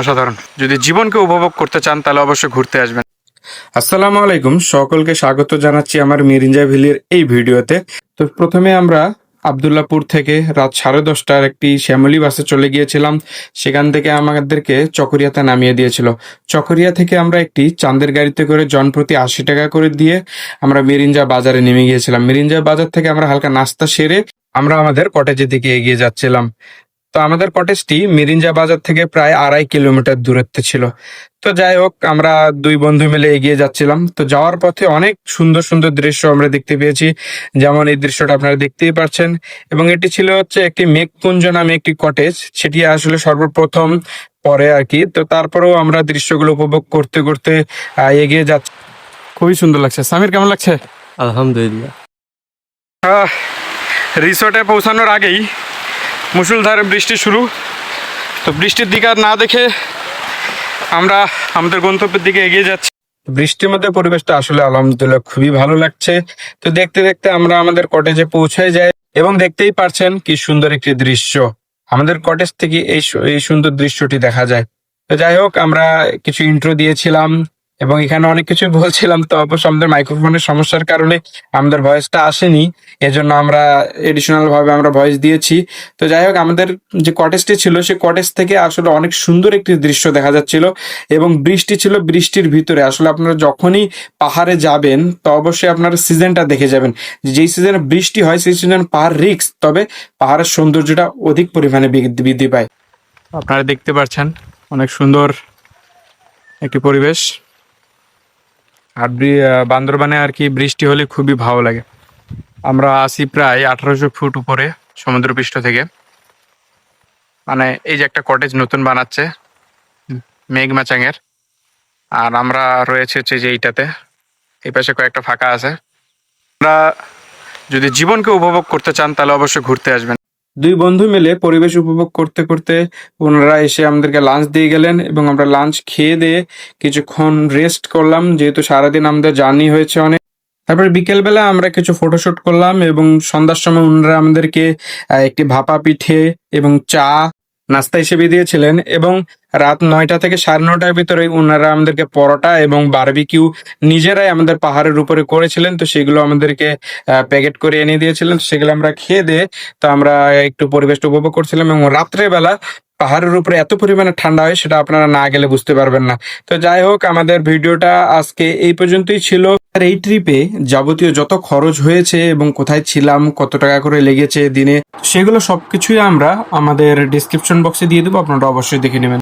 অসাধারণ। যদি জীবনকে উপভোগ করতে চান তাহলে অবশ্যই ঘুরতে আসবেন। আসসালামু আলাইকুম, সকলকে স্বাগত জানাচ্ছি আমার মিরিঞ্জা ভ্যালির এই ভিডিওতে। তো প্রথমে আমরা আবদুল্লাপুর থেকে রাত 10:30টার একটি শ্যামলী বাসে চলে গিয়েছিলাম। সেখান থেকে আমাদেরকে চকরিয়াতে নামিয়ে দিয়েছিল। চকরিয়া থেকে আমরা একটি চাঁদের গাড়িতে করে জনপ্রতি 80 টাকা করে দিয়ে আমরা মিরিঞ্জা বাজারে নেমে গিয়েছিলাম। মিরিঞ্জা বাজার থেকে আমরা হালকা নাস্তা সেরে আমরা আমাদের কটেজের দিকে এগিয়ে যাচ্ছিলাম। তো আমাদের কটেজটি মিরিঞ্জা বাজার থেকে প্রায় 2.5 কিলোমিটার দূরত্বে ছিল। তো যাই হোক, আমরা দুই বন্ধু মিলে এগিয়ে যাচ্ছিলাম। তো যাওয়ার পথে অনেক সুন্দর সুন্দর দৃশ্য আমরা দেখতে পেয়েছি, যেমন এই দৃশ্যটা আপনারা দেখতেই পাচ্ছেন। এবং এটি ছিল হচ্ছে একটি মেঘপুঞ্জ নামে একটি কটেজ, সেটি আসলে সর্বপ্রথম পরে আর কি। তো তারপরেও আমরা দৃশ্যগুলো উপভোগ করতে করতে এগিয়ে যাচ্ছি। খুবই সুন্দর লাগছে। সামির, কেমন লাগছে? আলহামদুলিল্লাহ। রিসোর্টে পৌঁছানোর আগেই মুষলধারে বৃষ্টি শুরু। তো বৃষ্টির দিকে আর না দেখে আমরা আমাদের গন্তব্যের দিকে এগিয়ে যাচ্ছি। বৃষ্টির মধ্যে পরিবেশটা আসলে আলহামদুলিল্লাহ খুবই ভালো লাগছে। তো দেখতে দেখতে আমরা আমাদের কটেজে পৌঁছে যাই এবং দেখতেই পারছেন কি সুন্দর একটি দৃশ্য। আমাদের কটেজ থেকে এই সুন্দর দৃশ্যটি দেখা যায়। তো যাই হোক, আমরা কিছু ইন্ট্রো দিয়েছিলাম এবং এখানে অনেক কিছু বলছিলাম। তো অবশ্য আমাদের মাইক্রোফোনের সমস্যার কারণে আমাদের ভয়েসটা আসেনি, এজন্য আমরা এডিশনাল ভাবে আমরা ভয়েস দিয়েছি। তো যাই হোক, আমাদের যে কটেজটি ছিল সেই কটেজ থেকে আসলে অনেক সুন্দর একটি দৃশ্য দেখা যাচ্ছিল এবং বৃষ্টি ছিল। বৃষ্টির ভিতরে আসলে আপনারা যখনই পাহাড়ে যাবেন তো অবশ্যই আপনারা সিজনটা দেখে যাবেন। যেই সিজনে বৃষ্টি হয় সেই সিজন পাহাড় রিস্ক, তবে পাহাড়ের সৌন্দর্যটা অধিক পরিমাণে বৃদ্ধি পায়। আপনারা দেখতে পাচ্ছেন অনেক সুন্দর একটি পরিবেশ। আর বান্দরবানে আর কি বৃষ্টি হলে খুবই ভালো লাগে। আমরা আছি প্রায় 1800 ফুট উপরে সমুদ্রপৃষ্ঠ থেকে। মানে এই যে একটা কটেজ নতুন বানাচ্ছে মেঘমাচাঙের, আর আমরা রয়েছে হচ্ছে যে এইটাতে। এই পাশে কয়েকটা ফাঁকা আছে। আমরা যদি জীবনকে উপভোগ করতে চান তাহলে অবশ্যই ঘুরতে আসবেন। দুই বন্ধু মিলে পরিবেশ উপভোগ করতে করতে ওনারা এসে আমাদেরকে লাঞ্চ দিয়ে গেলেন এবং আমরা লাঞ্চ খেয়ে দিয়ে কিছুক্ষণ রেস্ট করলাম, যেহেতু সারাদিন আমাদের জার্নি হয়েছে অনেক। তারপরে বিকেলবেলা আমরা কিছু ফটোশুট করলাম এবং সন্ধ্যার সময় ওনারা আমাদেরকে একটি ভাপা পিঠে এবং চা নাস্তা হিসেবে দিয়েছিলেন। এবং রাত 9টা থেকে 9:30টার ভিতরে ওনারা আমাদেরকে পরোটা এবং বারবিকিউ নিজেরাই আমাদের পাহাড়ের উপরে করেছিলেন। তো সেগুলো আমাদেরকে প্যাকেট করে এনে দিয়েছিলেন। সেগুলো আমরা খেয়ে দিয়ে তো আমরা একটু পরিবেশটা উপভোগ করছিলাম। এবং রাত্রেবেলা পাহাড়ের উপরে এত পরিমাণে ঠান্ডা হয় সেটা আপনারা না গেলে বুঝতে পারবেন না। তো যাই হোক, আমাদের ভিডিওটা আজকে এই পর্যন্তই ছিল। আর এই ট্রিপে যাবতীয় যত খরচ হয়েছে এবং কোথায় ছিলাম, কত টাকা করে লেগেছে দিনে, সেগুলো সবকিছুই আমরা আমাদের ডিসক্রিপশন বক্সে দিয়ে দেবো, আপনারা অবশ্যই দেখে নেবেন।